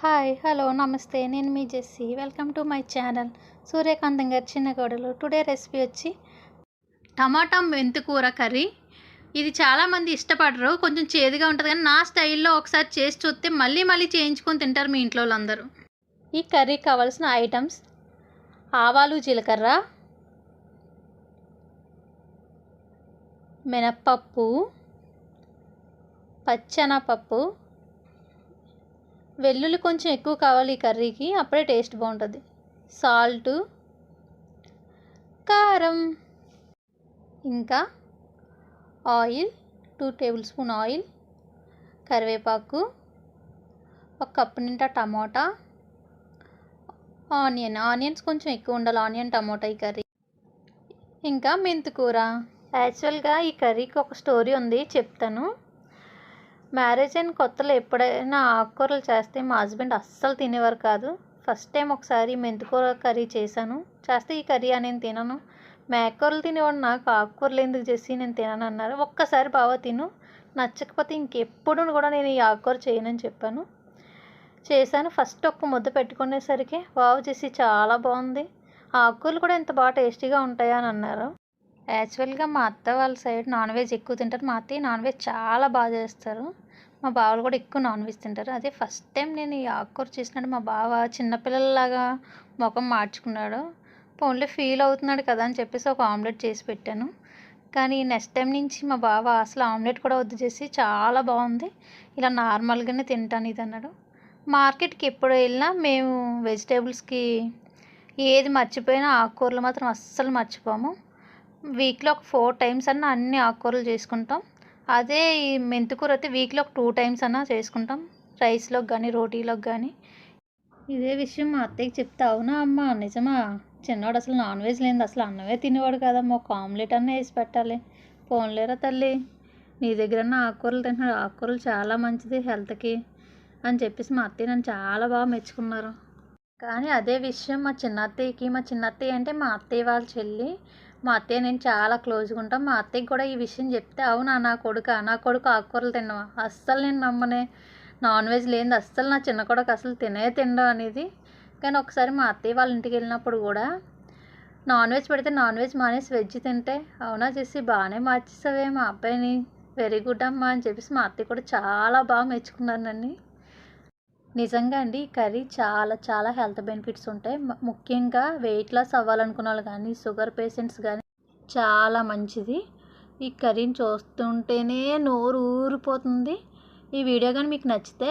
Hi hello నమస్తే నేను మీ Jessie welcome to my channel Suryakantham గారి చిన్న కోడలు. టుడే రెసిపీ వచ్చి టమాటా మెంతికూర కర్రీ. ఇది చాలామంది ఇష్టపడరు, కొంచెం చేదుగా ఉంటుంది, కానీ నా స్టైల్లో ఒకసారి చేసి చూస్తే మళ్ళీ మళ్ళీ చేయించుకొని తింటారు మీ ఇంట్లో వాళ్ళందరూ. ఈ కర్రీకి కావాల్సిన ఐటమ్స్: ఆవాలు, జీలకర్ర, మినప్పప్పు, పచ్చెనపప్పు, వెల్లుల్లి కొంచెం ఎక్కువ కావాలి ఈ కర్రీకి, అప్పుడే టేస్ట్ బాగుంటుంది, సాల్టు, కారం, ఇంకా ఆయిల్ 2 టేబుల్ స్పూన్ ఆయిల్, కరివేపాకు, ఒక కప్పు నిండా టమోటా, ఆనియన్స్ కొంచెం ఎక్కువ ఉండాలి, ఆనియన్ టమోటా ఈ కర్రీ, ఇంకా మెంతికూర. యాక్చువల్గా ఈ కర్రీకి ఒక స్టోరీ ఉంది, చెప్తాను. మ్యారేజ్ అయిన కొత్తలో ఎప్పుడైనా ఆకుకూరలు చేస్తే మా హస్బెండ్ అస్సలు తినేవారు కాదు. ఫస్ట్ టైం ఒకసారి మెంతికూర కర్రీ చేశాను, చేస్తే ఈ కర్రీ నేను తినను, మేకూరలు తినేవాడు, నాకు ఆకుకూరలు ఎందుకు చేసి నేను తినను అన్నారు. ఒక్కసారి బాగా తిను, నచ్చకపోతే ఇంకెప్పుడు కూడా నేను ఈ ఆకుకూర చేయనని చెప్పాను. చేశాను. ఫస్ట్ ఒక్క ముద్ద పెట్టుకునేసరికి బాగా చేసి చాలా బాగుంది, ఆకుకూరలు కూడా ఎంత బాగా టేస్టీగా ఉంటాయా అని అన్నారు. యాక్చువల్గా మా అత్త వాళ్ళ సైడ్ నాన్ వెజ్ ఎక్కువ తింటారు, మా అత్తయ్య నాన్ వెజ్ చాలా బాగా చేస్తారు, మా బావలు కూడా ఎక్కువ నాన్ వెజ్ తింటారు. అదే ఫస్ట్ టైం నేను ఈ ఆకుకూర చేసినాడు, మా బావ చిన్నపిల్లలాగా ముఖం మార్చుకున్నాడు. ఓన్లీ ఫీల్ అవుతున్నాడు కదా అని చెప్పేసి ఒక ఆమ్లెట్ చేసి పెట్టాను. కానీ నెక్స్ట్ టైం నుంచి మా బావ అసలు ఆమ్లెట్ కూడా వద్దు చేసి చాలా బాగుంది, ఇలా నార్మల్గానే తింటాను ఇది అన్నాడు. మార్కెట్కి ఎప్పుడు వెళ్ళినా మేము వెజిటేబుల్స్కి ఏది మర్చిపోయినా ఆకుకూరలు మాత్రం అస్సలు మర్చిపోము. వీక్లో ఒక 4 టైమ్స్ అన్నా అన్ని ఆకుకూరలు చేసుకుంటాం. అదే ఈ మెంతికూర అయితే వీక్లో ఒక 2 టైమ్స్ అన్నా చేసుకుంటాం, రైస్లోకి కానీ రోటీలోకి కానీ. ఇదే విషయం మా అత్తయ్యకి చెప్తే, అవునా అమ్మ నిజమా, చిన్నవాడు అసలు నాన్ వెజ్ లేనిది అసలు అన్నమే తినేవాడు కదమ్మా, ఒక ఆమ్లెట్ అన్న వేసి పెట్టాలి, పోన్లేరా తల్లి నీ దగ్గరన్నా ఆకుకూరలు తింటున్నాడు, ఆకుకూరలు చాలా మంచిది హెల్త్కి అని చెప్పేసి మా అత్తయ్య నన్ను చాలా బాగా మెచ్చుకున్నారు. కానీ అదే విషయం మా చిన్నత్తయ్య అంటే మా అత్తయ్య వాళ్ళ చెల్లి, మా అత్తయ్య నేను చాలా క్లోజ్గా ఉంటాం. మా అత్తయ్యకి కూడా ఈ విషయం చెప్తే, అవునా నా కొడుకు ఆకుకూరలు తినవా, అస్సలు నేను నమ్మనే, నాన్ వెజ్ లేనిది అస్సలు నా చిన్న కొడుకు అసలు తినడం అనేది. కానీ ఒకసారి మా అత్తయ్య వాళ్ళ ఇంటికి వెళ్ళినప్పుడు కూడా నాన్ వెజ్ పెడితే నాన్ వెజ్ మానేసి వెజ్ తింటే, అవునా చేసి బాగానే మార్చేసావే మా అబ్బాయిని, వెరీ గుడ్ అమ్మా అని చెప్పేసి మా అత్తయ్య కూడా చాలా బాగా మెచ్చుకున్నారు నన్ను. నిజంగా అండి ఈ కర్రీ చాలా చాలా హెల్త్ బెనిఫిట్స్ ఉంటాయి, ముఖ్యంగా వెయిట్ లాస్ అవ్వాలనుకున్న వాళ్ళు కానీ షుగర్ పేషెంట్స్ కానీ చాలా మంచిది. ఈ కర్రీని చూస్తుంటేనే నోరు ఊరిపోతుంది. ఈ వీడియో కానీ మీకు నచ్చితే